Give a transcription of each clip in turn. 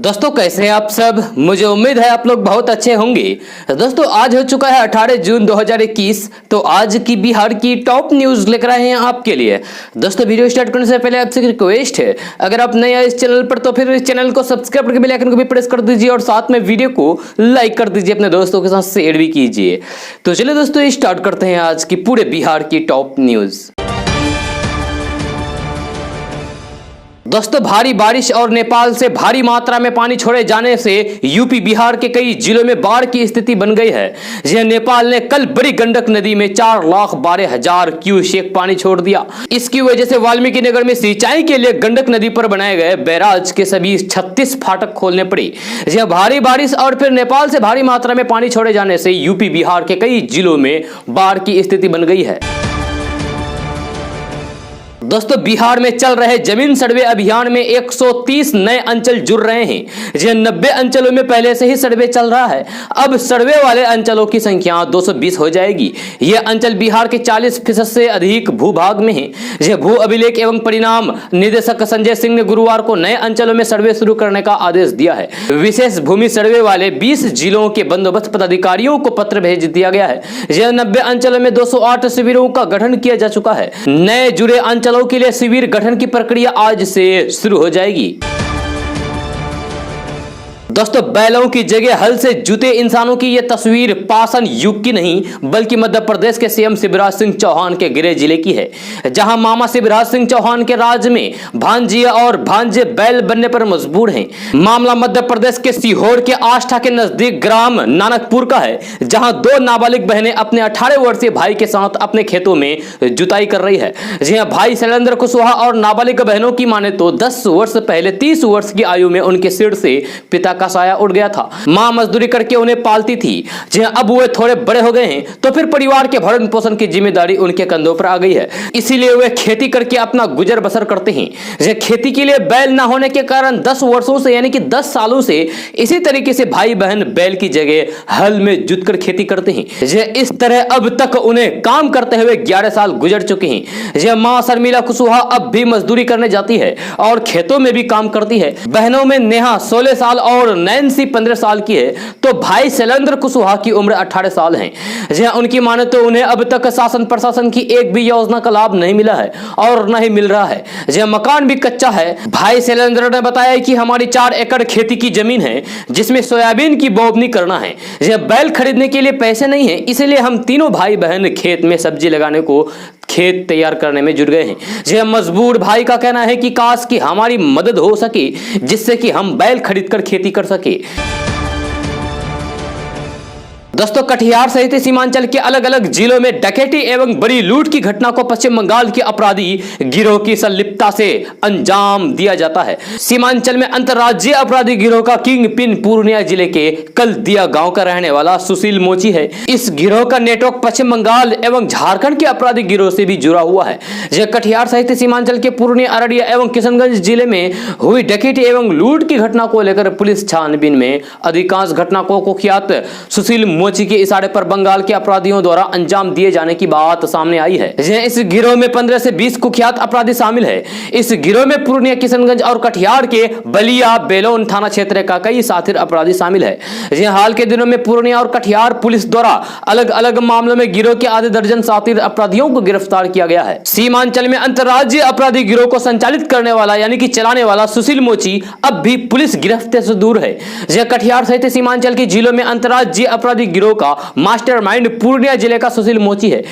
दोस्तों कैसे हैं आप सब। मुझे उम्मीद है आप लोग बहुत अच्छे होंगे। दोस्तों आज हो चुका है 18 जून 2021। तो आज की बिहार की टॉप न्यूज लेकर आए हैं आपके लिए। दोस्तों वीडियो स्टार्ट करने से पहले आपसे रिक्वेस्ट है, अगर आप नए हैं इस चैनल पर तो फिर इस चैनल को सब्सक्राइब करके बेल आइकन को भी प्रेस कर दीजिए और साथ में वीडियो को लाइक कर दीजिए, अपने दोस्तों के साथ शेयर भी कीजिए। तो चलिए दोस्तों स्टार्ट करते हैं आज की पूरे बिहार की टॉप न्यूज। दोस्तों भारी बारिश और नेपाल से भारी मात्रा में पानी छोड़े जाने से यूपी बिहार के कई जिलों में बाढ़ की स्थिति बन गई है। यह नेपाल ने कल बड़ी गंडक नदी में 4,12,000 क्यूसेक पानी छोड़ दिया। इसकी वजह से वाल्मीकि नगर में सिंचाई के लिए गंडक नदी पर बनाए गए बैराज के सभी 36 फाटक खोलने पड़े। यह भारी बारिश और फिर नेपाल से भारी मात्रा में पानी छोड़े जाने से यूपी बिहार के कई जिलों में बाढ़ की स्थिति बन गई है। दोस्तों बिहार में चल रहे जमीन सर्वे अभियान में 130 नए अंचल जुड़ रहे हैं। जिन 90 अंचलों में पहले से ही सर्वे चल रहा है, अब सर्वे वाले अंचलों की संख्या 220 हो जाएगी। यह अंचल बिहार के 40% से अधिक भूभाग में है। यह भू अभिलेख एवं परिणाम निदेशक संजय सिंह ने गुरुवार को नए अंचलों में सर्वे शुरू करने का आदेश दिया है। विशेष भूमि सर्वे वाले 20 जिलों के बंदोबस्त पदाधिकारियों को पत्र भेज दिया गया है। यह 90 अंचलों में 208 शिविरों का गठन किया जा चुका है। नए जुड़े अंचल के लिए शिविर गठन की प्रक्रिया आज से शुरू हो जाएगी। दोस्तों बैलों की जगह हल से जुते इंसानों की यह तस्वीर पाषाण युग की नहीं बल्कि मध्य प्रदेश के सीएम शिवराज सिंह चौहान के गृह जिले की है, जहां मामा शिवराज सिंह चौहान के राज में भांजिया और भांजे बैल बनने पर मजबूर हैं। मामला मध्य प्रदेश के सीहोर के आष्ठा के नजदीक ग्राम नानकपुर का है, जहां दो नाबालिग बहनें अपने 18 वर्षीय भाई के साथ अपने खेतों में जुताई कर रही है। जी हां, भाई शैलेंद्र कुशवाहा और नाबालिग बहनों की माने तो 10 वर्ष पहले 30 वर्ष की आयु में उनके सिर से पिता का साया उड़ गया था। मां मजदूरी करके उन्हें पालती थी। अब वो थोड़े बड़े हो गए हैं तो फिर परिवार के भरण पोषण की जिम्मेदारी उनके कंधों पर आ गई है, इसीलिए वे खेती करके अपना गुजर बसर करते हैं। खेती के लिए बैल ना होने के कारण 10 वर्षों से यानी कि 10 सालों से इसी तरीके से भाई बहन बैल की जगह हल में जुतकर खेती करते हैं। इस तरह अब तक उन्हें काम करते हुए 11 साल गुजर चुके हैं। मां शर्मिला कुशवाहा अब भी मजदूरी करने जाती है और खेतों में भी काम करती है। बहनों में नेहा 16 साल और नैन्सी 15 साल की है, तो भाई शैलेंद्र कुशवाहा की उम्र 18 साल है। उनकी माने तो उन्हें अब तक शासन प्रशासन की एक भी योजना का लाभ नहीं मिला है और न ही मिल रहा है। मकान भी कच्चा है। भाई शैलेंद्र ने बताया कि हमारी 4 एकड़ खेती की जमीन है, जिसमें सोयाबीन की बोवनी करना है। बैल खरीदने के लिए पैसे नहीं है, इसलिए हम तीनों भाई बहन खेत में सब्जी लगाने को खेत तैयार करने में जुट गए हैं। मजबूर भाई का कहना है कि काश कि हमारी मदद हो सके, जिससे कि हम बैल खरीदकर खेती कर सके। दोस्तों कटिहार सहित सीमांचल के अलग अलग जिलों में डकैती एवं बड़ी लूट की घटना को पश्चिम बंगाल के अपराधी गिरोह की संलिप्तता से अंजाम दिया जाता है। सीमांचल में अंतर्राज्यीय अपराधी गिरोह का किंग पिन पूर्णिया जिले के कलदिया गांव का रहने वाला सुशील मोची है। इस गिरोह का नेटवर्क पश्चिम बंगाल एवं झारखंड के अपराधी गिरोह से भी जुड़ा हुआ है। यह कटिहार सहित सीमांचल के पूर्णिया, अररिया एवं किशनगंज जिले में हुई डकैती एवं लूट की घटना को लेकर पुलिस छानबीन में अधिकांश घटना को कुख्यात सुशील मोची के इशारे पर बंगाल के अपराधियों द्वारा अंजाम दिए जाने की बात सामने आई है। इस गिरोह में 15 से 20 कुख्यात अपराधी शामिल है। इस गिरोह में पूर्णिया, किशनगंज और कटिहार के बलिया बेलोन थाना क्षेत्र का कई साथी अपराधी शामिल है। हाल के दिनों में पूर्णिया और कटिहार पुलिस द्वारा अलग अलग मामलों में गिरोह के आधे दर्जन साथी अपराधियों को गिरफ्तार किया गया है। सीमांचल में अंतर्राज्यीय अपराधी गिरोह को संचालित करने वाला यानी कि चलाने वाला सुशील मोची अब भी पुलिस गिरफ्त से दूर है। कटिहार सहित सीमांचल के जिलों में अंतर्राज्यीय अपराधी गिरोह का मास्टरमाइंड पूर्णिया जिले का सुशील मोची है।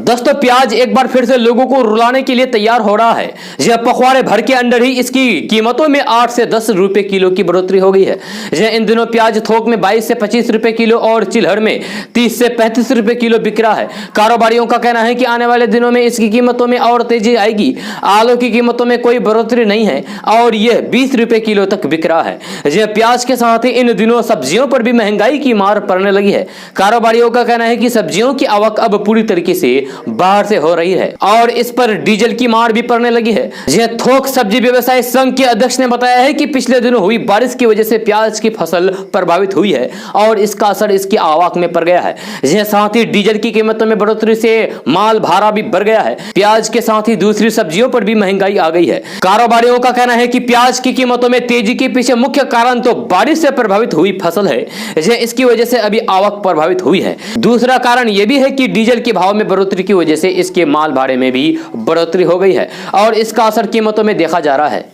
दोस्तों प्याज एक बार फिर से लोगों को रुलाने के लिए तैयार हो रहा है। यह पखवाड़े भर के अंदर ही इसकी कीमतों में 8 से 10 रुपए किलो की बढ़ोतरी हो गई है। इन दिनों प्याज थोक में 22 से 25 रुपए किलो और चिल्हर में 30 से 35 रुपए किलो बिक रहा है। कारोबारियों का कहना है कि आने वाले दिनों में इसकी कीमतों में और तेजी आएगी। आलू की कीमतों में कोई बढ़ोतरी नहीं है और यह 20 रुपए किलो तक बिक रहा है। प्याज के साथ ही इन दिनों सब्जियों पर भी महंगाई की मार पड़ने लगी है। कारोबारियों का कहना है कि सब्जियों की आवक अब पूरी तरीके से बाहर से हो रही है और इस पर डीजल की मार भी पड़ने लगी है। यह थोक सब्जी व्यवसायी संघ के अध्यक्ष ने बताया है कि पिछले दिनों हुई बारिश की वजह से प्याज की फसल प्रभावित हुई है और इसका असर इसकी आवक में पड़ गया है। यह साथ ही डीजल की कीमतों में बढ़ोतरी से माल भाड़ा भी बढ़ गया है। प्याज के साथ ही दूसरी सब्जियों पर भी महंगाई आ गई है। कारोबारियों का कहना है कि प्याज की कीमतों में तेजी के पीछे मुख्य कारण तो बारिश से प्रभावित हुई फसल है, इसकी वजह से अभी आवक प्रभावित हुई है। दूसरा कारण यह भी है कि डीजल के भाव में बढ़ोतरी की वजह से इसके माल भाड़े में भी बढ़ोतरी हो गई है और इसका असर कीमतों में देखा जा रहा है।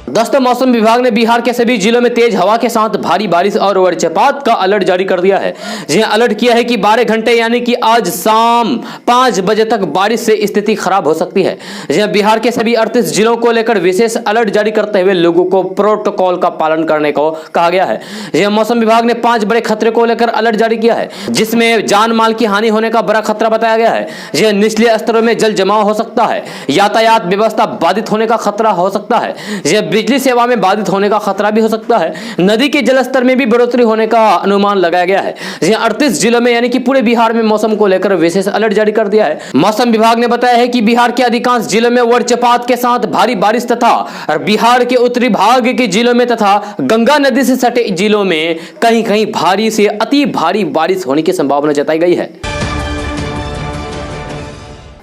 दोस्तों, मौसम विभाग ने बिहार के सभी जिलों में तेज हवा के साथ भारी बारिश और वज्रपात का अलर्ट जारी कर दिया है। जिन्हें अलर्ट किया है कि 12 घंटे यानी कि आज शाम 5 बजे तक बारिश से स्थिति खराब हो सकती है। जिन्हें बिहार के सभी 38 जिलों को लेकर विशेष अलर्ट जारी करते हुए लोगों को प्रोटोकॉल का पालन करने को कहा गया है। जिन्हें मौसम विभाग ने 5 बड़े खतरे को लेकर अलर्ट जारी किया है, जिसमें जान माल की हानि होने का बड़ा खतरा बताया गया है। जिन्हें निचले स्तरों में जल जमाव हो सकता है, यातायात व्यवस्था बाधित होने का खतरा हो सकता है, जिन्हें बिजली सेवा में बाधित होने का खतरा भी हो सकता है। नदी के जलस्तर में भी बढ़ोतरी होने का अनुमान लगाया गया है। 38 जिलों में यानी कि पूरे बिहार में मौसम को लेकर विशेष अलर्ट जारी कर दिया है। मौसम विभाग ने बताया है कि बिहार के अधिकांश जिलों में वज्रपात के साथ भारी बारिश तथा बिहार के उत्तरी भाग के जिलों में तथा गंगा नदी से सटे जिलों में कहीं कहीं भारी से अति भारी बारिश होने की संभावना जताई गई है।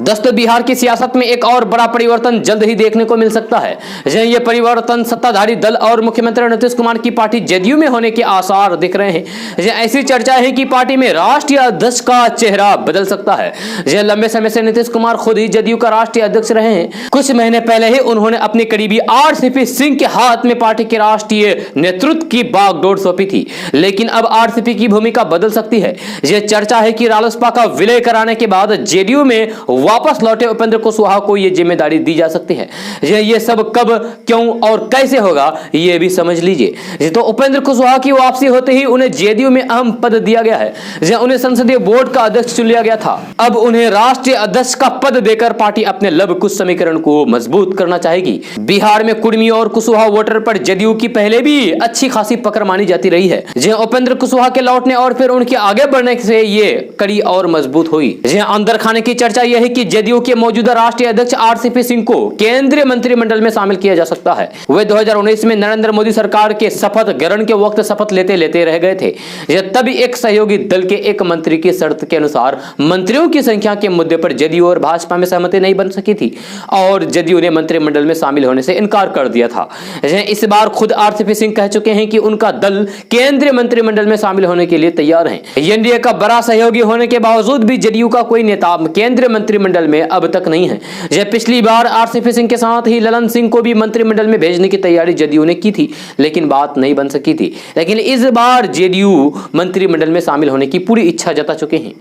दोस्तों, बिहार की सियासत में एक और बड़ा परिवर्तन जल्द ही देखने को मिल सकता है। यह परिवर्तन सत्ताधारी दल और मुख्यमंत्री नीतीश कुमार की पार्टी जदयू में होने के आसार दिख रहे हैं। ऐसी चर्चा है कि पार्टी में राष्ट्रीय अध्यक्ष का चेहरा बदल सकता है। यह लंबे समय से नीतीश कुमार खुद ही जदयू का राष्ट्रीय अध्यक्ष रहे हैं। कुछ महीने पहले ही उन्होंने अपने करीबी आरसीपी सिंह के हाथ में पार्टी के राष्ट्रीय नेतृत्व की बागडोर सौंपी थी, लेकिन अब आरसीपी की भूमिका बदल सकती है। यह चर्चा है कि रालोसपा का विलय कराने के बाद जेडीयू में वापस लौटे उपेंद्र कुशवाहा को यह जिम्मेदारी दी जा सकती है। ये सब कब, क्यों और कैसे होगा ये भी समझ लीजिए। तो उपेंद्र कुशवाहा की वापसी होते ही उन्हें जेडीयू में अहम पद दिया गया है। उन्हें संसदीय बोर्ड का अध्यक्ष चुन लिया गया था। अब उन्हें राष्ट्रीय अध्यक्ष का पद देकर पार्टी अपने लव कुश समीकरण को मजबूत करना चाहेगी। बिहार में कुर्मी और कुशवाहा वोटर पर जेडीयू की पहले भी अच्छी खासी पकड़ मानी जाती रही है। उपेंद्र कुशवाहा के लौटने और फिर उनके आगे बढ़ने से ये कड़ी और मजबूत हुई। अंदर खाने की चर्चा यह है कि जेडीयू के मौजूदा राष्ट्रीय अध्यक्ष आरसीपी सिंह को केंद्रीय मंत्रिमंडल में शामिल किया जा सकता है। वे 2019 में नरेंद्र मोदी सरकार के शपथ ग्रहण के वक्त शपथ लेते लेते रह गए थे। यह तभी एक सहयोगी दल के एक मंत्री की शर्त के अनुसार मंत्रियों की संख्या के मुद्दे पर जदयू और भाजपा में सहमति नहीं बन सकी थी और जदयू ने मंत्रिमंडल में शामिल होने से इनकार कर दिया था। इस बार खुद आरसीपी सिंह कह चुके हैं कि उनका दल केंद्रीय मंत्रिमंडल में शामिल होने के लिए तैयार है। एनडीए का बड़ा सहयोगी होने के बावजूद भी जदयू का कोई नेता केंद्रीय मंत्रिमंडल में अब तक नहीं है। यह पिछली बार आरसीपी सिंह के साथ ही ललन सिंह को भी मंत्रिमंडल में भेजने की तैयारी जदयू ने की थी, लेकिन बात नहीं बन सकी थी। लेकिन इस बार जेडीयू मंत्रिमंडल में शामिल होने की पूरी इच्छा जता चुके हैं।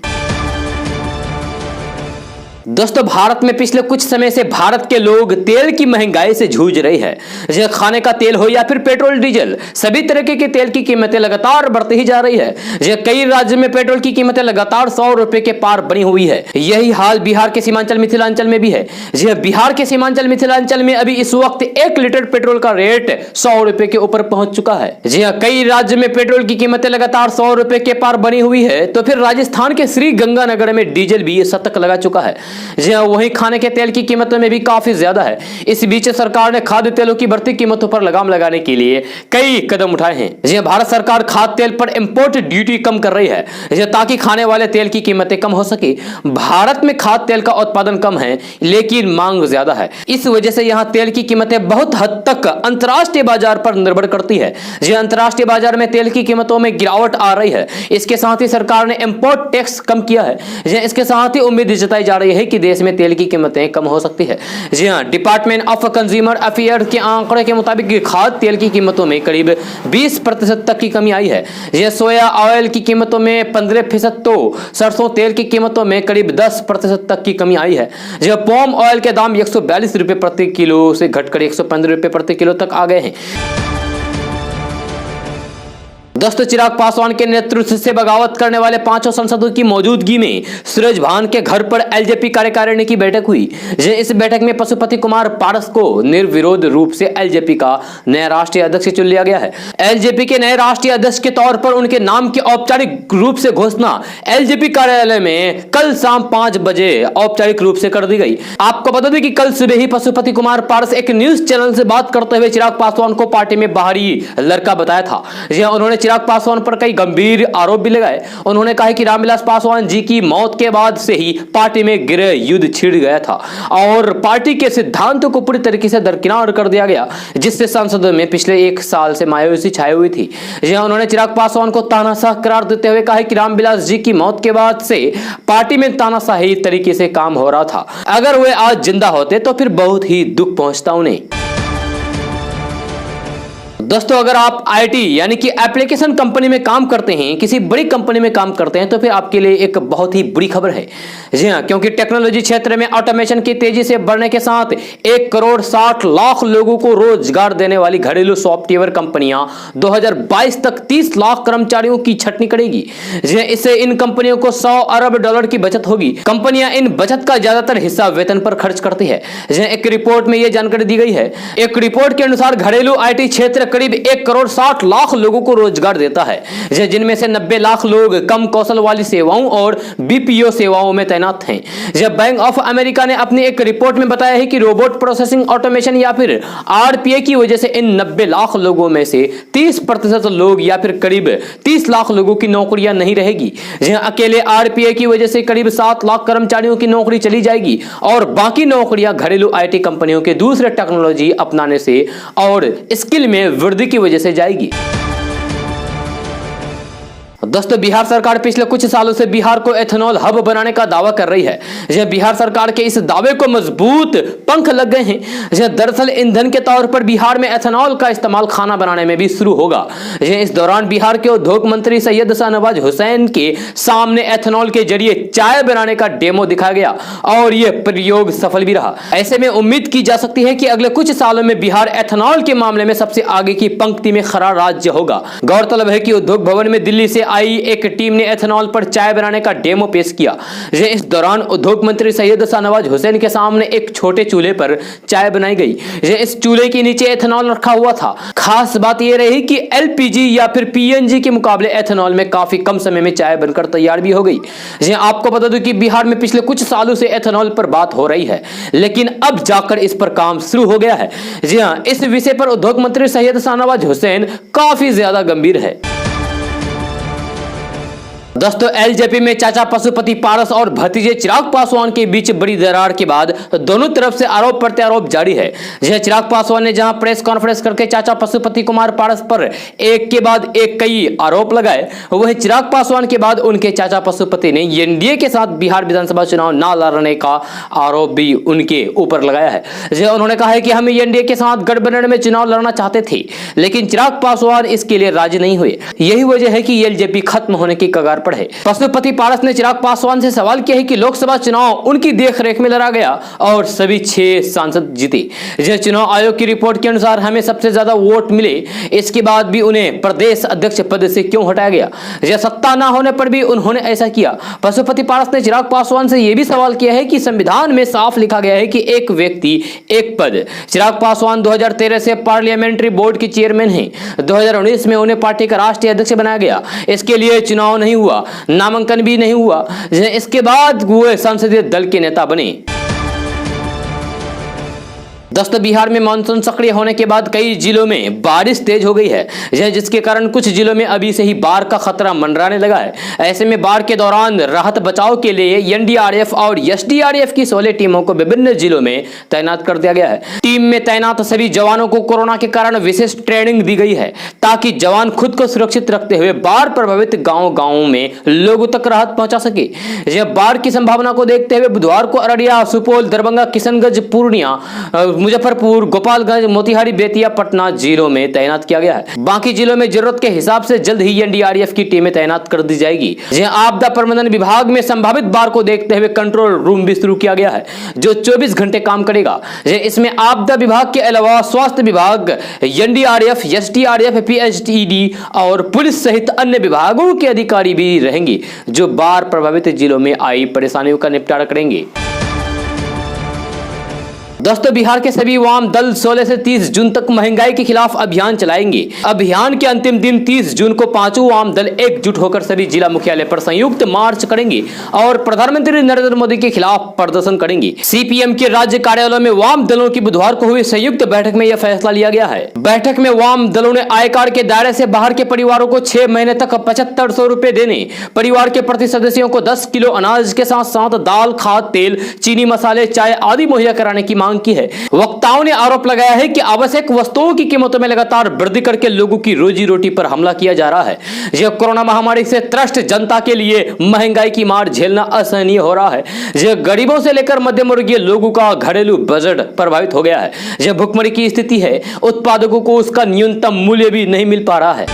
दोस्तों, भारत में पिछले कुछ समय से भारत के लोग तेल की महंगाई से जूझ रहे हैं। यह खाने का तेल हो या फिर पेट्रोल डीजल, सभी तरह के तेल की कीमतें लगातार बढ़ती ही जा रही है। यह कई राज्यों में पेट्रोल की कीमतें लगातार 100 रुपए के पार बनी हुई है। यही हाल बिहार के सीमांचल मिथिलांचल में भी है। यह बिहार के सीमांचल मिथिलांचल में अभी इस वक्त 1 लीटर पेट्रोल का रेट 100 रुपए के ऊपर पहुंच चुका है। जी हाँ, कई राज्यों में पेट्रोल की कीमतें लगातार 100 रुपए के पार बनी हुई है, तो फिर राजस्थान के श्री गंगानगर में डीजल भी शतक लगा चुका है। वहीं खाने के तेल की कीमतों में भी काफी ज्यादा है। इस बीच सरकार ने खाद्य तेलों की बढ़ती कीमतों पर लगाम लगाने के लिए कई कदम उठाए हैं। भारत सरकार खाद्य तेल पर इंपोर्ट ड्यूटी कम कर रही है ताकि खाने वाले तेल की कीमतें कम हो सके। भारत में खाद्य तेल का उत्पादन कम है, लेकिन मांग ज्यादा है। इस वजह से यहाँ तेल की कीमतें बहुत हद तक अंतर्राष्ट्रीय बाजार पर निर्भर करती है। अंतर्राष्ट्रीय बाजार में तेल की कीमतों में गिरावट आ रही है। इसके साथ ही सरकार ने इंपोर्ट टैक्स कम किया है। इसके साथ ही उम्मीद जताई जा रही है कि देश में तेल की कीमतें कम हो सकती है। जी हाँ, डिपार्टमेंट ऑफ कंज्यूमर अफेयर्स के आंकड़े के मुताबिक खाद्य तेल की कीमतों में करीब 20% तक की कमी आई है। यह सोया ऑयल की कीमतों में 15%, तो सरसों तेल की कीमतों में करीब 10% तक की कमी आई है। यह पाम ऑयल के दाम 142 रुपए प्रति किलो से घटकर 115 रुपए प्रति किलो तक आ गए हैं। दोस्तों, चिराग पासवान के नेतृत्व से बगावत करने वाले पांचों सांसदों की मौजूदगी में सूरज भान के घर पर एलजेपी कार्यकारिणी की बैठक हुई। इस बैठक में पशुपति कुमार पारस को निर्विरोध रूप से एलजेपी का नया राष्ट्रीय अध्यक्ष चुन लिया गया है। एलजेपी के नए राष्ट्रीय अध्यक्ष के तौर पर उनके नाम की औपचारिक रूप से घोषणा एलजेपी कार्यालय में कल शाम 5 बजे औपचारिक रूप से कर दी गई। आपको बता दें कि कल सुबह ही पशुपति कुमार पारस एक न्यूज चैनल से बात करते हुए चिराग पासवान को पार्टी में बाहरी लड़का बताया था। उन्होंने चिराग पासवान पर कई गंभीर आरोप भी लगाए। उन्होंने कहा कि रामविलास पासवान जी की मौत के बाद से ही पार्टी में गृह युद्ध छिड़ गया था और पार्टी के सिद्धांतों को पूरी तरीके से दरकिनार कर दिया गया, जिससे संसद में पिछले 1 साल से मायूसी छाई हुई थी। उन्होंने चिराग पासवान को तानाशाह करार देते हुए कहा कि रामविलास जी की मौत के बाद से पार्टी में तानाशाही तरीके से काम हो रहा था। अगर वे आज जिंदा होते तो फिर बहुत ही दुख पहुंचता उन्हें। दोस्तों, अगर आप आईटी यानी कि एप्लीकेशन कंपनी में काम करते हैं, किसी बड़ी कंपनी में काम करते हैं, तो फिर आपके लिए एक बहुत ही बुरी खबर है। जी हां, क्योंकि टेक्नोलॉजी क्षेत्र में ऑटोमेशन की तेजी से बढ़ने के साथ 1 करोड़ 60 लाख लोगों को रोजगार देने वाली घरेलू सॉफ्टवेयर कंपनियां 2022 तक 30 लाख कर्मचारियों की छटनी करेगी। इससे इन कंपनियों को $100 अरब की बचत होगी। कंपनियां इन बचत का ज्यादातर हिस्सा वेतन पर खर्च करती है। एक रिपोर्ट में यह जानकारी दी गई है। एक रिपोर्ट के अनुसार घरेलू आईटी क्षेत्र करीब 1 करोड़ 60 लाख लोगों को रोजगार देता है, जिनमें से 90 लाख लोग कम कौशल वाली सेवाओं और बीपीओ सेवाओं में तैनात हैं। बैंक ऑफ अमेरिका ने अपनी एक रिपोर्ट में बताया है कि रोबोट प्रोसेसिंग ऑटोमेशन या फिर आरपीए की वजह से इन 90 लाख लोगों में से 30% लोग या फिर करीब 30 लाख लोगों की नौकरियां नहीं रहेगी। अकेले आरपीए की वजह से करीब 7 लाख कर्मचारियों की नौकरी चली जाएगी और बाकी नौकरियां घरेलू आईटी कंपनियों के दूसरे टेक्नोलॉजी अपनाने से और स्किल में वृद्धि की वजह से जाएगी। दोस्तों, बिहार सरकार पिछले कुछ सालों से बिहार को एथेनॉल हब बनाने का दावा कर रही है। बिहार सरकार के इस दावे को मजबूत पंख लग गए हैं। दरअसल ईंधन के तौर पर बिहार में एथेनॉल का इस्तेमाल खाना बनाने में भी शुरू होगा। इस दौरान बिहार के उद्योग मंत्री सैयद शाहनवाज हुसैन के सामने एथेनॉल के जरिए चाय बनाने का डेमो दिखाया गया और यह प्रयोग सफल भी रहा। ऐसे में उम्मीद की जा सकती है कि अगले कुछ सालों में बिहार एथेनॉल के मामले में सबसे आगे की पंक्ति में खड़ा राज्य होगा। गौरतलब है कि उद्योग भवन में दिल्ली से आई एक टीम ने एथेनॉल पर चाय बनाने का डेमो पेश किया। इस दौरान उद्योग मंत्री सैयद शाहनवाज हुसैन के सामने एक छोटे चूल्हे पर चाय बनाई गई। इस चूल्हे के नीचे एथेनॉल रखा हुआ था। खास बात यह रही कि एलपीजी या फिर पीएनजी के मुकाबले एथेनॉल में काफी कम समय में चाय बनकर तैयार भी हो गई। आपको बता दूं कि बिहार में पिछले कुछ सालों से एथेनॉल पर बात हो रही है, लेकिन अब जाकर इस पर काम शुरू हो गया है। जी हां, इस विषय पर उद्योग मंत्री सैयद शाहनवाज हुसैन काफी ज्यादा गंभीर है। दोस्तों, एलजेपी में चाचा पशुपति पारस और भतीजे चिराग पासवान के बीच बड़ी दरार के बाद दोनों तरफ से आरोप प्रत्यारोप जारी है। चिराग पासवान ने जहां प्रेस कॉन्फ्रेंस करके चाचा पशुपति कुमार पारस पर एक के बाद एक कई आरोप लगाए, वहीं चिराग पासवान के बाद उनके चाचा पशुपति ने एनडीए के साथ बिहार विधानसभा चुनाव न लड़ने का आरोप भी उनके ऊपर लगाया है। उन्होंने कहा है कि हम एनडीए के साथ गठबंधन में चुनाव लड़ना चाहते थे, लेकिन चिराग पासवान इसके लिए राजी नहीं हुए। यही वजह है कि एलजेपी खत्म होने की कगार पर है। पशुपति पारस ने चिराग पासवान से सवाल किया है कि लोकसभा चुनाव उनकी देखरेख में लड़ा गया और सभी 6 सांसद जीते। चुनाव आयोग की रिपोर्ट के अनुसार हमें सबसे ज्यादा वोट मिले, इसके बाद भी उन्हें प्रदेश अध्यक्ष पद से क्यों हटाया गया? सत्ता न होने पर भी उन्होंने ऐसा किया। पशुपति पारस ने चिराग पासवान से यह भी सवाल किया है कि संविधान में साफ लिखा गया है कि एक व्यक्ति एक पद। चिराग पासवान 2013 से पार्लियामेंट्री बोर्ड के चेयरमैन हैं। 2019 में उन्हें पार्टी का राष्ट्रीय अध्यक्ष बनाया गया। इसके लिए चुनाव नहीं हुआ, नामांकन भी नहीं हुआ। इसके बाद वो संसदीय दल के नेता बने। दोस्तों, बिहार में मानसून सक्रिय होने के बाद कई जिलों में बारिश तेज हो गई है, जिसके कारण कुछ जिलों में अभी से ही बाढ़ का खतरा मंडराने लगा है। ऐसे में बाढ़ के दौरान राहत बचाव के लिए एनडीआरएफ और एसडीआरएफ की 16 टीमों को विभिन्न जिलों में तैनात कर दिया गया है। टीम में तैनात सभी जवानों को कोरोना के कारण विशेष ट्रेनिंग दी गई है, ताकि जवान खुद को सुरक्षित रखते हुए बाढ़ प्रभावित गाँव में लोगों तक राहत पहुंचा सके। बाढ़ की संभावना को देखते हुए बुधवार को अररिया, सुपौल, दरभंगा, किशनगंज, पूर्णिया, मुजफ्फरपुर, गोपालगंज, मोतिहारी, बेतिया, पटना जिलों में तैनात किया गया है। बाकी जिलों में जरूरत के हिसाब से जल्द ही एनडीआरएफ की टीमें तैनात कर दी जाएगी। आपदा प्रबंधन विभाग में संभावित बाढ़ को देखते हुए कंट्रोल रूम भी शुरू किया गया है जो 24 घंटे काम करेगा। इसमें आपदा विभाग के अलावा स्वास्थ्य विभाग, एनडीआरएफ, एसडीआरएफ, पीएचईडी और पुलिस सहित अन्य विभागों के अधिकारी भी रहेंगे जो बाढ़ प्रभावित जिलों में आई परेशानियों का निपटारा करेंगे। दोस्तों, बिहार के सभी वाम दल 16 से 30 जून तक महंगाई के खिलाफ अभियान चलाएंगे। अभियान के अंतिम दिन 30 जून को पांचों वाम दल एकजुट होकर सभी जिला मुख्यालय पर संयुक्त मार्च करेंगे और प्रधानमंत्री नरेंद्र मोदी के खिलाफ प्रदर्शन करेंगे। सीपीएम के राज्य कार्यालय में वाम दलों की बुधवार को हुई संयुक्त बैठक में यह फैसला लिया गया है। बैठक में वाम दलों ने आय कार्ड के दायरे से बाहर के परिवारों को 6 महीने तक 7500 रुपए देने, परिवार के प्रति सदस्यों को 10 किलो अनाज के साथ साथ दाल, खाद, तेल, चीनी, मसाले, चाय आदि मुहैया कराने की मांग की है। वक्ताओं ने आरोप लगाया है कि आवश्यक वस्तुओं की कीमतों में लगातार वृद्धि करके लोगों की रोजी रोटी पर हमला किया जा रहा है। यह कोरोना महामारी से त्रस्त जनता के लिए महंगाई की मार झेलना असहनीय हो रहा है। यह गरीबों से लेकर मध्यम वर्गीय लोगों का घरेलू बजट प्रभावित हो गया है। यह भुखमरी की स्थिति है। उत्पादकों को उसका न्यूनतम मूल्य भी नहीं मिल पा रहा है।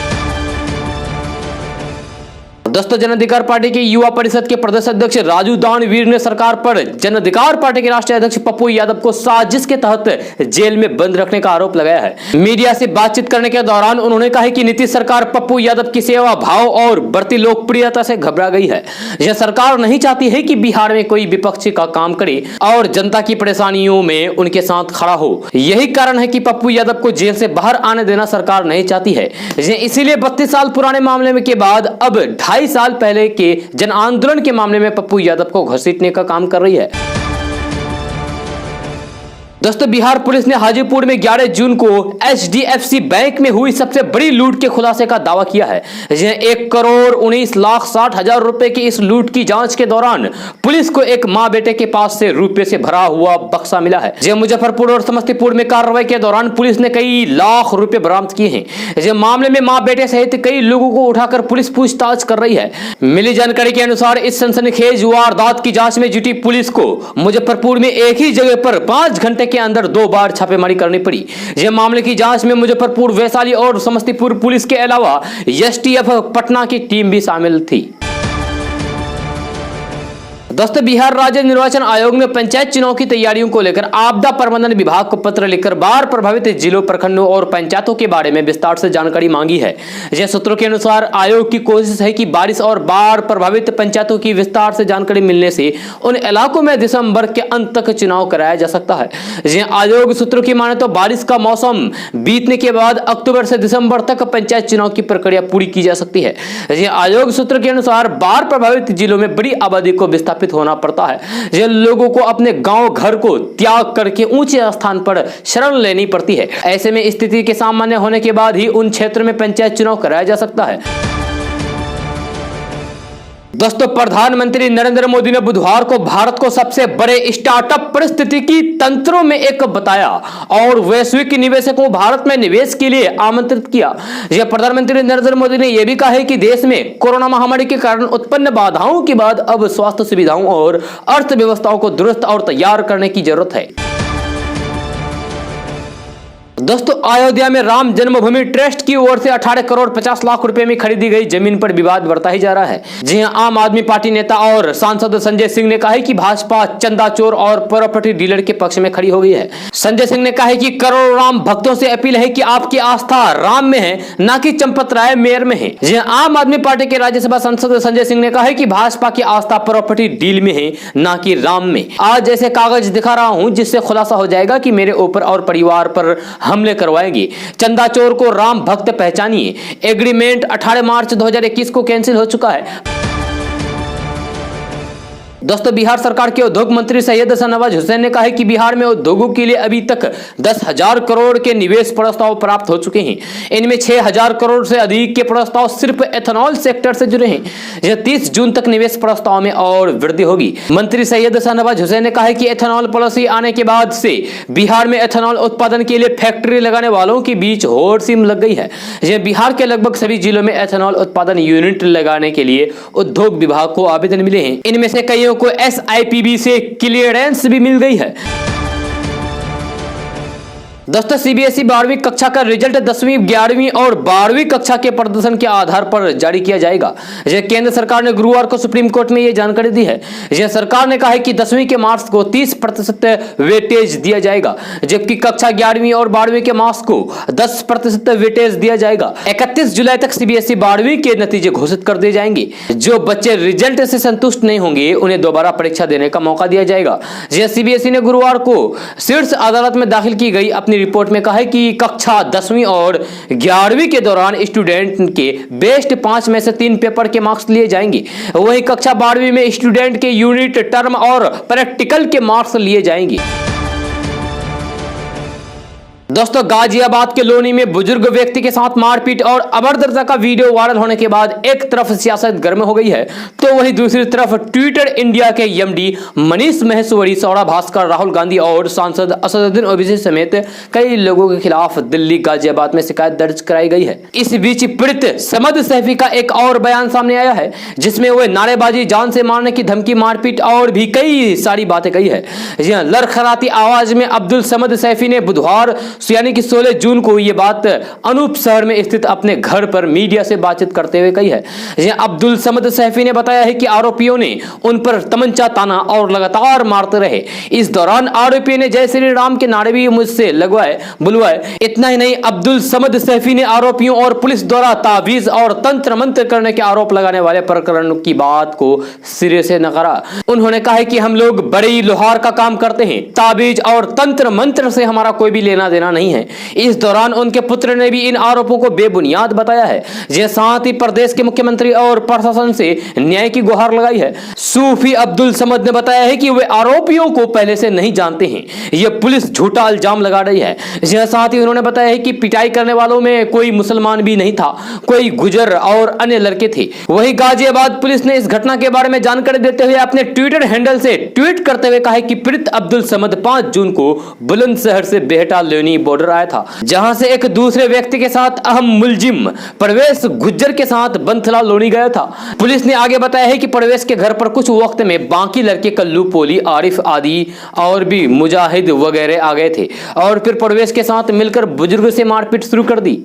दोस्तों, जन अधिकार पार्टी के युवा परिषद के प्रदेश अध्यक्ष राजू दानवीर ने सरकार पर जन अधिकार पार्टी के राष्ट्रीय अध्यक्ष पप्पू यादव को साजिश के तहत जेल में बंद रखने का आरोप लगाया है। मीडिया से बातचीत करने के दौरान उन्होंने कहा कि नीतीश सरकार पप्पू यादव की सेवा भाव और बढ़ती लोकप्रियता से घबरा गई है। यह सरकार नहीं चाहती है कि बिहार में कोई विपक्षी का काम करे और जनता की परेशानियों में उनके साथ खड़ा हो। यही कारण है कि पप्पू यादव को जेल से बाहर आने देना सरकार नहीं चाहती है। इसीलिए 32 साल पुराने मामले के बाद अब 2.5 साल पहले के जन आंदोलन के मामले में पप्पू यादव को घसीटने का काम कर रही है। दोस्तों, बिहार पुलिस ने हाजीपुर में 11 जून को एचडीएफसी बैंक में हुई सबसे बड़ी लूट के खुलासे का दावा किया है। 1,19,60,000 रुपए की इस लूट की जांच के दौरान पुलिस को एक मां बेटे के पास से रुपए से भरा हुआ बक्सा मिला है। मुजफ्फरपुर और समस्तीपुर में कार्रवाई के दौरान पुलिस ने कई लाख रुपए बरामद किए हैं। मामले में मां बेटे सहित कई लोगों को उठाकर पुलिस पूछताछ कर रही है। मिली जानकारी के अनुसार इस सनसनीखेज वारदात की जांच में जुटी पुलिस को मुजफ्फरपुर में एक ही जगह पर 5 घंटे के अंदर 2 बार छापेमारी करनी पड़ी। यह मामले की जांच में मुजफ्फरपुर, वैशाली और समस्तीपुर पुलिस के अलावा एसटीएफ पटना की टीम भी शामिल थी। दोस्तों, बिहार राज्य निर्वाचन आयोग ने पंचायत चुनाव की तैयारियों को लेकर आपदा प्रबंधन विभाग को पत्र लिखकर बाढ़ प्रभावित जिलों, प्रखंडों और पंचायतों के बारे में विस्तार से जानकारी मांगी है। यह सूत्रों के अनुसार आयोग की कोशिश है कि बारिश और बाढ़ प्रभावित पंचायतों की विस्तार से जानकारी मिलने से उन इलाकों में दिसंबर के अंत तक चुनाव कराया जा सकता है। आयोग सूत्रों की माने तो बारिश का मौसम बीतने के बाद अक्टूबर से दिसंबर तक पंचायत चुनाव की प्रक्रिया पूरी की जा सकती है। आयोग सूत्रों के अनुसार बाढ़ प्रभावित जिलों में बड़ी आबादी को विस्थापित होना पड़ता है। ये लोगों को अपने गांव घर को त्याग करके ऊंचे स्थान पर शरण लेनी पड़ती है। ऐसे में स्थिति के सामान्य होने के बाद ही उन क्षेत्रों में पंचायत चुनाव कराया जा सकता है। दोस्तों, प्रधानमंत्री नरेंद्र मोदी ने बुधवार को भारत को सबसे बड़े स्टार्टअप परिस्थितिकी तंत्रों में एक बताया और वैश्विक निवेशकों भारत में निवेश के लिए आमंत्रित किया। यह प्रधानमंत्री नरेंद्र मोदी ने यह भी कहा है कि देश में कोरोना महामारी के कारण उत्पन्न बाधाओं के बाद अब स्वास्थ्य सुविधाओं और अर्थव्यवस्थाओं को दुरुस्त और तैयार करने की जरूरत है। दोस्तों, अयोध्या में राम जन्मभूमि ट्रस्ट की ओर से 18 करोड़ 50 लाख रुपए में खरीदी गई जमीन पर विवाद बढ़ता ही जा रहा है। जी हां, आम आदमी पार्टी नेता और सांसद संजय सिंह ने कहा है कि भाजपा चंदा चोर और प्रॉपर्टी डीलर के पक्ष में खड़ी हो गई है। संजय सिंह ने कहा है कि करोड़ों राम भक्तों से अपील है कि आपकी आस्था राम में है, न कि चंपत राय मेयर में है। जी हां, आम आदमी पार्टी के राज्यसभा सांसद संजय सिंह ने कहा है कि भाजपा की आस्था प्रॉपर्टी डील में है, न कि राम में। आज ऐसे कागज दिखा रहा हूं जिससे खुलासा हो जाएगा कि मेरे ऊपर और परिवार पर हमले करवाएंगे। चंदा चोर को राम भक्त पहचानिए। एग्रीमेंट 18 मार्च 2021 को कैंसिल हो चुका है। दोस्तों, बिहार सरकार के उद्योग मंत्री सैयद शाहनवाज हुसैन ने कहा है कि बिहार में उद्योगों के लिए अभी तक 10,000 करोड़ के निवेश प्रस्ताव प्राप्त हो चुके हैं। इनमें 6,000 करोड़ से अधिक के प्रस्ताव सिर्फ एथेनॉल सेक्टर से जुड़े हैं। यह 30 जून तक निवेश प्रस्ताव में और वृद्धि होगी। मंत्री सैयद शाहनवाज हुसैन ने कहा है कि एथेनॉल पॉलिसी आने के बाद से बिहार में एथेनॉल उत्पादन के लिए फैक्ट्री लगाने वालों के बीच होड़ सिम लग गई है। यह बिहार के लगभग सभी जिलों में एथेनॉल उत्पादन यूनिट लगाने के लिए उद्योग विभाग को आवेदन मिले हैं। इनमें से कईयों को SIPB से क्लियरेंस भी मिल गई है। दोस्तों सीबीएसई 12वीं कक्षा का रिजल्ट 10वीं 11वीं और 12वीं कक्षा के प्रदर्शन के आधार पर जारी किया जाएगा। यह केंद्र सरकार ने गुरुवार को सुप्रीम कोर्ट में यह जानकारी दी है। यह सरकार ने कहा है कि 10वीं के मार्क्स को 30% वेटेज दिया जाएगा, जबकि कक्षा 11वीं और 12वीं के मार्क्स को 10% वेटेज दिया जाएगा। 31 जुलाई तक सीबीएसई 12वीं के नतीजे घोषित कर दिए जाएंगे। जो बच्चे रिजल्ट से संतुष्ट नहीं होंगे उन्हें दोबारा परीक्षा देने का मौका दिया जाएगा। यह सीबीएसई ने गुरुवार को शीर्ष अदालत में दाखिल की गई अपनी रिपोर्ट में कहा है कि कक्षा 10वीं और 11वीं के दौरान स्टूडेंट के बेस्ट 5 में से 3 पेपर के मार्क्स लिए जाएंगे। वहीं कक्षा 12वीं में स्टूडेंट के यूनिट, टर्म और प्रैक्टिकल के मार्क्स लिए जाएंगे। दोस्तों गाजियाबाद के लोनी में बुजुर्ग व्यक्ति के साथ मारपीट और अभद्रता का वीडियो वायरल होने के बाद एक तरफ सियासत गर्म हो गई है तो वहीं दूसरी तरफ ट्विटर इंडिया के एमडी मनीष महेश्वरी, सौरभ भास्कर, राहुल गांधी और सांसद असदुद्दीन ओवैसी समेत कई लोगों के खिलाफ दिल्ली गाजियाबाद में शिकायत दर्ज कराई गई है। इस बीच पीड़ित समद सैफी का एक और बयान सामने आया है जिसमें वह नारेबाजी, जान से मारने की धमकी, मारपीट और भी कई सारी बातें कही है। लड़खड़ाती आवाज में अब्दुल समद सैफी ने बुधवार यानी कि 16 जून को यह बात अनूप शहर में स्थित अपने घर पर मीडिया से बातचीत करते हुए कही है। अब्दुल समद सैफी ने बताया है कि आरोपियों ने उन पर तमंचा ताना और लगातार मारते रहे। इस दौरान आरोपी ने जय श्री राम के नारे भी मुझसे बुलवाए। इतना ही नहीं, अब्दुल समद सैफी ने आरोपियों और पुलिस द्वारा तावीज और तंत्र मंत्र करने के आरोप लगाने वाले प्रकरण की बात को सिरे से नकारा। उन्होंने कहा है कि हम लोग बड़ी लोहार का काम करते हैं, तावीज और तंत्र मंत्र से हमारा कोई भी लेना देना नहीं है। इस दौरान उनके पुत्र ने भी इन आरोपों को बेबुनियाद बताया है। यह साथ ही प्रदेश के मुख्यमंत्री और प्रशासन से न्याय की गुहार लगाई है। सूफी अब्दुल समद ने बताया है कि वे आरोपियों को पहले से नहीं जानते हैं, यह पुलिस झूठा इल्जाम लगा रही है। यह साथ ही उन्होंने बताया है कि पिटाई करने वालों में कोई मुसलमान भी नहीं था, कोई गुजर और अन्य लड़के थे। वहीं गाजियाबाद पुलिस ने इस घटना के बारे में जानकारी देते हुए अपने ट्विटर हैंडल से ट्वीट करते हुए कहा है कि पीड़ित अब्दुल समद 5 जून को बुलंदशहर से बेहटा लोनी बॉर्डर आया था, जहां से एक दूसरे व्यक्ति के साथ अहम मुलजिम परवेश गुज्जर के साथ बंथला लोनी गया था। पुलिस ने आगे बताया है कि परवेश के घर पर कुछ वक्त में बाकी लड़के कल्लू, पोली, आरिफ आदि और भी मुजाहिद वगैरह आ गए थे और फिर परवेश के साथ मिलकर बुजुर्ग से मारपीट शुरू कर दी।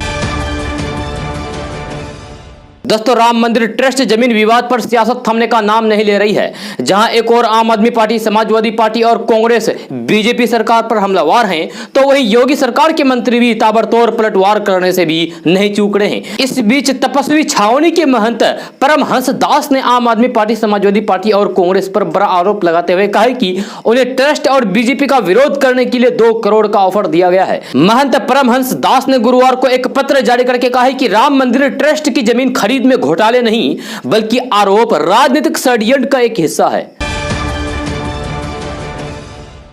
दोस्तों राम मंदिर ट्रस्ट जमीन विवाद पर सियासत थमने का नाम नहीं ले रही है। जहां एक और आम आदमी पार्टी, समाजवादी पार्टी और कांग्रेस बीजेपी सरकार पर हमलावर हैं, तो वहीं योगी सरकार के मंत्री भी ताबड़तोड़ पलटवार करने से भी नहीं चूक रहे हैं। इस बीच तपस्वी छावनी के महंत परमहंस दास ने आम आदमी पार्टी, समाजवादी पार्टी और कांग्रेस पर बड़ा आरोप लगाते हुए कहा कि उन्हें ट्रस्ट और बीजेपी का विरोध करने के लिए 2 करोड़ का ऑफर दिया गया है। महंत परमहंस दास ने गुरुवार को एक पत्र जारी करके कहा कि राम मंदिर ट्रस्ट की जमीन खरीद में घोटाले नहीं बल्कि आरोप राजनीतिक षड्यंत्र का एक हिस्सा है।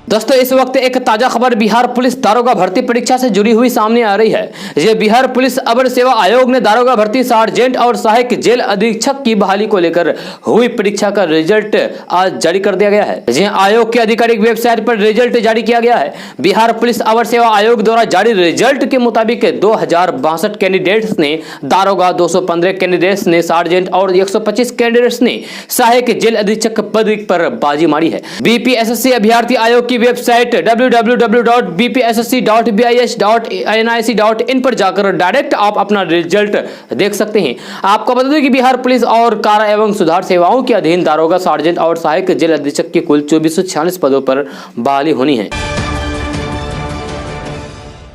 दोस्तों इस वक्त एक ताजा खबर बिहार पुलिस दारोगा भर्ती परीक्षा से जुड़ी हुई सामने आ रही है। यह बिहार पुलिस अवर सेवा आयोग ने दारोगा भर्ती सार्जेंट और सहायक जेल अधीक्षक की बहाली को लेकर हुई परीक्षा का रिजल्ट आज जारी कर दिया गया है। यह आयोग की आधिकारिक वेबसाइट पर रिजल्ट जारी किया गया है। बिहार पुलिस अवर सेवा आयोग द्वारा जारी रिजल्ट के मुताबिक 2062 कैंडिडेट्स ने दारोगा, 215 कैंडिडेट्स ने सार्जेंट और 125 कैंडिडेट्स ने सहायक जेल अधीक्षक पद पर बाजी मारी है। बीपीएसएससी अभ्यर्थी आयोग की वेबसाइट www.bpssc.bis.nic.in पर जाकर डायरेक्ट आप अपना रिजल्ट देख सकते हैं। आपको बता दें कि बिहार पुलिस और कारा एवं सुधार सेवाओं के अधीन दारोगा, सार्जेंट और सहायक जेल अधीक्षक की कुल 2446 पदों पर बहाली होनी है।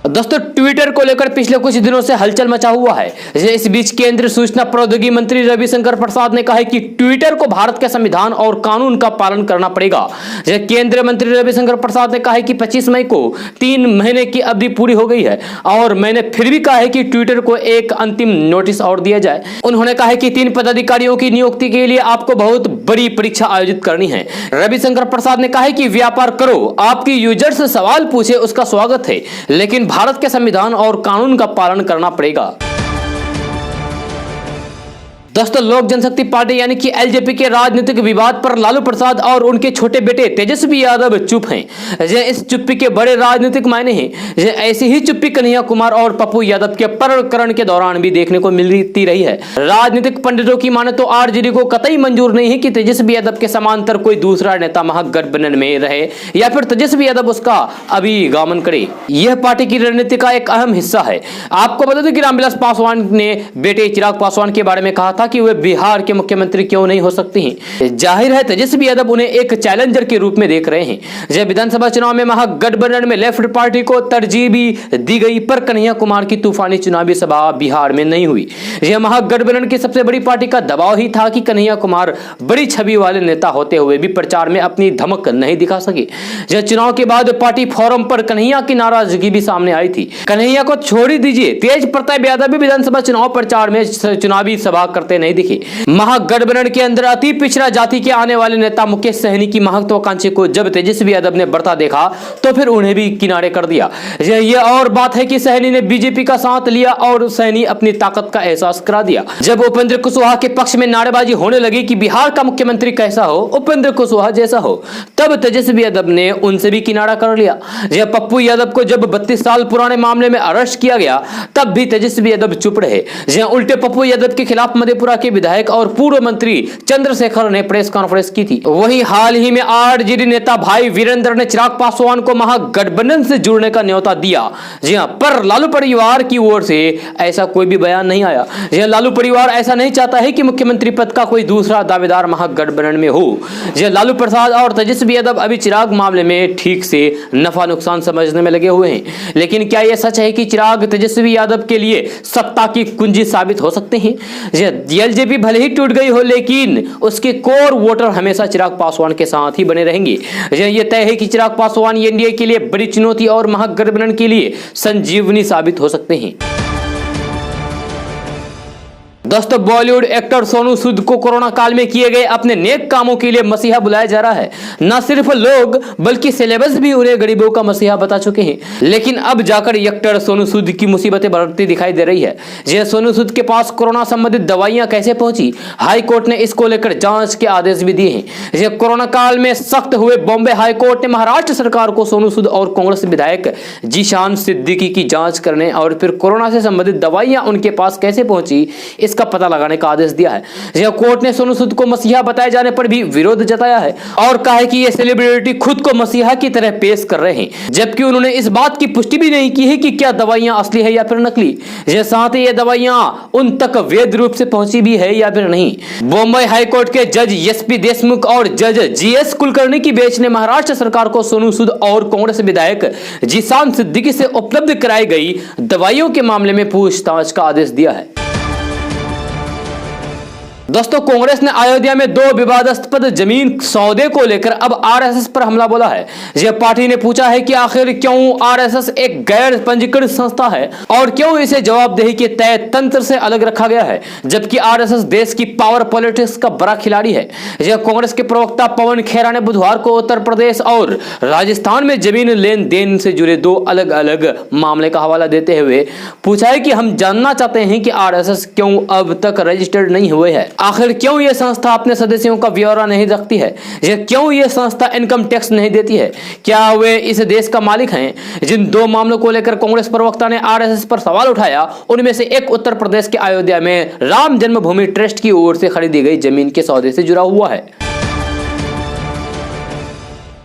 दोस्तों ट्विटर को लेकर पिछले कुछ दिनों से हलचल मचा हुआ है। इस बीच केंद्रीय सूचना प्रौद्योगिकी मंत्री रविशंकर प्रसाद ने कहा है कि ट्विटर को भारत के संविधान और कानून का पालन करना पड़ेगा। केंद्रीय मंत्री रविशंकर प्रसाद ने कहा है कि 25 मई को 3 महीने की अवधि पूरी हो गई है और मैंने फिर भी कहा है कि ट्विटर को एक अंतिम नोटिस और दिया जाए। उन्होंने कहा है कि 3 पदाधिकारियों की नियुक्ति के लिए आपको बहुत बड़ी परीक्षा आयोजित करनी है। रविशंकर प्रसाद ने कहा है कि व्यापार करो, आपकी यूजर से सवाल पूछे, उसका स्वागत है, लेकिन भारत के संविधान और कानून का पालन करना पड़ेगा। दोस्तों, लोक जनशक्ति पार्टी यानी कि एलजेपी के राजनीतिक विवाद पर लालू प्रसाद और उनके छोटे बेटे तेजस्वी यादव चुप हैं। इस चुप्पी के बड़े राजनीतिक मायने हैं। ऐसी ही चुप्पी कन्हैया कुमार और पप्पू यादव के प्रकरण के दौरान भी देखने को मिलती रही है। राजनीतिक पंडितों की माने तो आरजेडी को कतई मंजूर नहीं है कि तेजस्वी यादव के समांतर कोई दूसरा नेता महागठबंधन में रहे या फिर तेजस्वी यादव उसका अभिगमन करे। यह पार्टी की रणनीति का एक अहम हिस्सा है। आपको बता दें कि रामविलास पासवान ने बेटे चिराग पासवान के बारे में कहा था कि वे बिहार के मुख्यमंत्री क्यों नहीं हो सकते हैं। जाहिर है तेजस्वी यादव उन्हें एक चैलेंजर के रूप में देख रहे हैं। जब विधानसभा चुनाव में महागठबंधन में लेफ्ट पार्टी को तरजीह भी दी गई, पर कन्हैया कुमार की तूफानी चुनावी सभा बिहार में नहीं हुई। यह महागठबंधन की सबसे बड़ी पार्टी का दबाव ही था कि कन्हैया कुमार बड़ी छवि वाले नेता होते हुए भी प्रचार में अपनी धमक नहीं दिखा सके। यह चुनाव के बाद पार्टी फोरम पर कन्हैया की नाराजगी भी सामने आई थी। कन्हैया को छोड़ दीजिए, तेज प्रताप यादव भी विधानसभा चुनाव प्रचार में चुनावी सभा करते नहीं दिखे। महागठबंधन के अंदर अति पिछड़ा जाति के आने वाले नेता मुकेश सहनी की महत्वाकांक्षी को जब तेजस्वी यादव ने बढ़ता देखा तो फिर उन्हें भी किनारे कर दिया। यह और बात है कि सहनी ने बीजेपी का साथ लिया और सहनी अपनी ताकत का एहसास करा दिया। जब उपेंद्र कुशवाहा के पक्ष में नारेबाजी होने लगी कि बिहार का मुख्यमंत्री कैसा हो, उपेंद्र कुशवाहा जैसा हो, तब तेजस्वी यादव ने उनसे भी किनारा कर लिया। यह पप्पू यादव को जब 32 साल पुराने मामले में अरेस्ट किया गया तब भी तेजस्वी यादव चुप रहे। यह उल्टे पप्पू यादव के खिलाफ मधेपुरा के विधायक और पूर्व मंत्री चंद्रशेखर ने प्रेस कॉन्फ्रेंस की थी। वहीं हाल ही में आरजेडी नेता भाई वीरेंद्र ने चिराग पासवान को महागठबंधन से जुड़ने का न्योता दिया। जी हां, पर लालू परिवार की ओर से ऐसा कोई भी बयान नहीं आया। यह लालू परिवार ऐसा नहीं चाहता है कि मुख्यमंत्री पद का कोई दूसरा दावेदार महागठबंधन में हो। यह लालू प्रसाद और तेजस्वी यादव अभी चिराग मामले में ठीक से नफा नुकसान समझने में लगे हुए हैं। लेकिन क्या यह सच है कि चिराग तेजस्वी यादव के लिए सत्ता की कुंजी साबित हो सकते हैं? एलजेपी भले ही टूट गई हो लेकिन उसके कोर वोटर हमेशा चिराग पासवान के साथ ही बने रहेंगे। यह तय है कि चिराग पासवान एनडीए के लिए बड़ी चुनौती और महागठबंधन के लिए संजीवनी साबित हो सकते हैं। दोस्तों, बॉलीवुड एक्टर सोनू सूद को कोरोना काल में किए गए अपने नेक कामों के लिए मसीहा बुलाया जा रहा है। न सिर्फ लोग बल्कि सेलेब्स भी उन्हें गरीबों का मसीहा बता चुके हैं। लेकिन अब जाकर एक्टर सोनू सूद की मुसीबतें बढ़ती दिखाई दे रही है। यह सोनू सूद के पास कोरोना संबंधित दवाइयां कैसे पहुंची, हाई कोर्ट ने इसको लेकर जांच के आदेश भी दिए हैं। यह कोरोना काल में सख्त हुए बॉम्बे हाई कोर्ट ने महाराष्ट्र सरकार को सोनू सूद और कांग्रेस विधायक जीशान सिद्दीकी की जांच करने और फिर कोरोना से संबंधित दवाइयां उनके पास कैसे पहुंची इसका पता लगाने का आदेश दिया है। यह कोर्ट ने सोनू सूद को मसीहा बताए जाने पर भी विरोध जताया है और कहा है कि यह सेलिब्रिटी खुद को मसीहा की तरह पेश कर रहे हैं, जबकि उन्होंने इस बात की पुष्टि भी नहीं की है कि क्या दवाइयां असली है या फिर नकली। यह साथ ही ये दवाइयां उन तक वैध रूप से पहुंची भी है या फिर नहीं। बॉम्बे हाईकोर्ट के जज एसपी देशमुख और जज जीएस कुलकर्णी की बेंच ने महाराष्ट्र सरकार को सोनू सूद और कांग्रेस विधायक जीशान सिद्दीकी से उपलब्ध कराई गई दवाइयों के मामले में पूछताछ का आदेश दिया है। दोस्तों, कांग्रेस ने अयोध्या में 2 विवादास्पद जमीन सौदे को लेकर अब आरएसएस पर हमला बोला है। यह पार्टी ने पूछा है कि आखिर क्यों आरएसएस एक गैर पंजीकृत संस्था है और क्यों इसे जवाबदेही के तय तंत्र से अलग रखा गया है, जबकि आरएसएस देश की पावर पॉलिटिक्स का बड़ा खिलाड़ी है। यह कांग्रेस के प्रवक्ता पवन खेरा ने बुधवार को उत्तर प्रदेश और राजस्थान में जमीन लेन देन से जुड़े 2 अलग अलग मामले का हवाला देते हुए पूछा है कि हम जानना चाहते हैं कि आरएसएस क्यों अब तक रजिस्टर्ड नहीं हुए है, आखिर क्यों यह संस्था अपने सदस्यों का ब्यौरा नहीं रखती है, क्यों यह संस्था इनकम टैक्स नहीं देती है, क्या वे इस देश का मालिक हैं। जिन 2 मामलों को लेकर कांग्रेस प्रवक्ता ने आरएसएस पर सवाल उठाया उनमें से एक उत्तर प्रदेश के अयोध्या में राम जन्मभूमि ट्रस्ट की ओर से खरीदी गई जमीन के सौदे से जुड़ा हुआ है।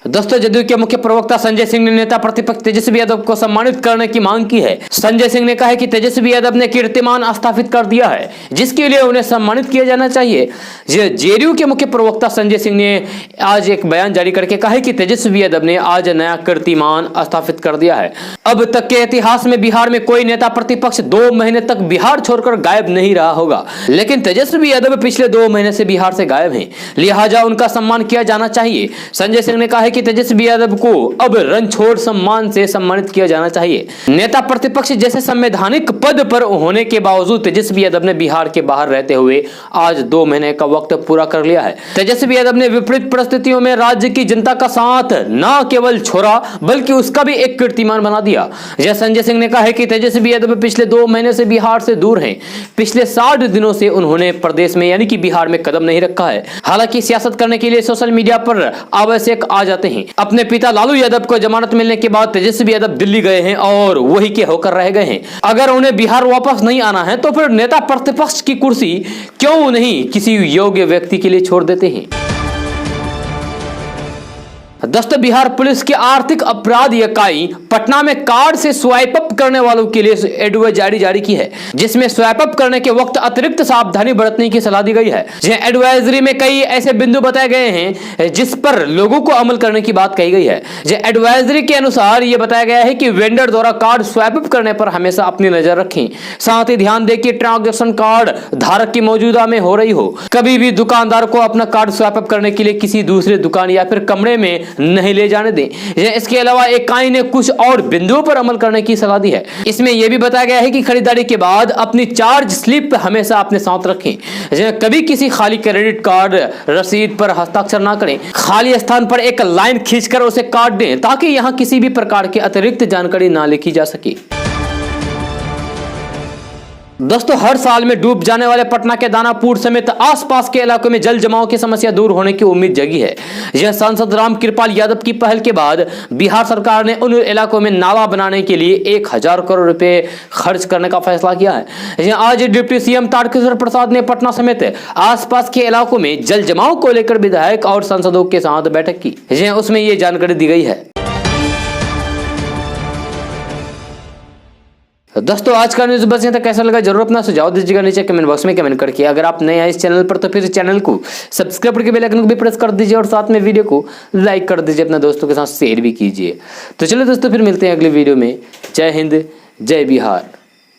दोस्तों, जदयू के मुख्य प्रवक्ता संजय सिंह ने नेता प्रतिपक्ष तेजस्वी यादव को सम्मानित करने की मांग की है। संजय सिंह ने कहा है कि तेजस्वी यादव ने कीर्तिमान स्थापित कर दिया है जिसके लिए उन्हें सम्मानित किया जाना चाहिए। जेडीयू के मुख्य प्रवक्ता संजय सिंह ने आज एक बयान जारी करके कहा है कि तेजस्वी यादव ने आज नया कीर्तिमान स्थापित कर दिया है। अब तक के इतिहास में बिहार में कोई नेता प्रतिपक्ष 2 महीने तक बिहार छोड़कर गायब नहीं रहा होगा, लेकिन तेजस्वी यादव पिछले 2 महीने से बिहार से गायब हैं, लिहाजा उनका सम्मान किया जाना चाहिए। संजय सिंह ने कहा है कि तेजस्वी यादव को अब रणछोड़ सम्मान से सम्मानित किया जाना चाहिए। नेता प्रतिपक्ष जैसे संवैधानिक पद पर होने के बावजूद तेजस्वी यादव ने बिहार के बाहर रहते हुए आज 2 महीने का वक्त पूरा कर लिया है। तेजस्वी यादव ने विपरीत परिस्थितियों में राज्य की जनता का साथ न केवल छोड़ा बल्कि उसका भी एक कीर्तिमान बना दिया। जय संजय सिंह ने कहा है कि तेजस्वी यादव पिछले 2 महीने से बिहार से दूर हैं। पिछले 60 दिनों से उन्होंने प्रदेश में यानी कि बिहार में कदम नहीं रखा है। हालांकि सियासत करने के लिए सोशल मीडिया पर आवश्यक आ जाते हैं। अपने पिता लालू यादव को जमानत मिलने के बाद तेजस्वी यादव दिल्ली गए हैं और वही के होकर रह गए हैं। अगर उन्हें बिहार वापस नहीं आना है तो फिर नेता प्रतिपक्ष की कुर्सी क्यों नहीं किसी योग्य व्यक्ति के लिए छोड़ देते हैं। दोस्तों, बिहार पुलिस की आर्थिक अपराध इकाई पटना में कार्ड से स्वाइप अप करने वालों के लिए एडवाइजरी जारी की है, जिसमें स्वाइप अप करने के वक्त अतिरिक्त सावधानी बरतने की सलाह दी गई है। यह एडवाइजरी में कई ऐसे बिंदु बताए गए हैं जिस पर लोगों को अमल करने की बात कही गई है। यह एडवाइजरी के अनुसार यह बताया गया है कि वेंडर द्वारा कार्ड स्वाइप अप करने पर हमेशा अपनी नजर रखें। साथ ही ध्यान दें कि ट्रांजैक्शन कार्ड धारक की मौजूदा में हो रही हो। कभी भी दुकानदार को अपना कार्ड स्वाइप अप करने के लिए किसी दूसरे दुकान या फिर कमरे में नहीं ले जाने दें। इसके अलावा इकाई ने कुछ और बिंदुओं पर अमल करने की सलाह दी है। इसमें यह भी बताया गया है कि खरीदारी के बाद अपनी चार्ज स्लिप हमेशा अपने साथ रखें। कभी किसी खाली क्रेडिट कार्ड रसीद पर हस्ताक्षर ना करें। खाली स्थान पर एक लाइन खींचकर उसे काट दें ताकि यहां किसी भी प्रकार की अतिरिक्त जानकारी ना लिखी जा सके। दोस्तों, हर साल में डूब जाने वाले पटना के दानापुर समेत आसपास के इलाकों में जल जमाव की समस्या दूर होने की उम्मीद जगी है। यह सांसद रामकृपाल यादव की पहल के बाद बिहार सरकार ने उन इलाकों में नाला बनाने के लिए 1000 करोड़ रुपए खर्च करने का फैसला किया है। आज डिप्टी सीएम तारकिशोर प्रसाद ने पटना समेत आसपास के इलाकों में जल जमाव को लेकर विधायक और सांसदों के साथ बैठक की। उसमें यह जानकारी दी गई है। दोस्तों, आज का न्यूज़ बस यहाँ तक। कैसा लगा जरूर अपना सुझाव दीजिएगा नीचे कमेंट बॉक्स में कमेंट करके। अगर आप नए आए इस चैनल पर तो फिर चैनल को सब्सक्राइब करके बेल आइकन को भी प्रेस कर दीजिए और साथ में वीडियो को लाइक कर दीजिए, अपने दोस्तों के साथ शेयर भी कीजिए। तो चलो दोस्तों, फिर मिलते हैं अगले वीडियो में। जय हिंद, जय बिहार।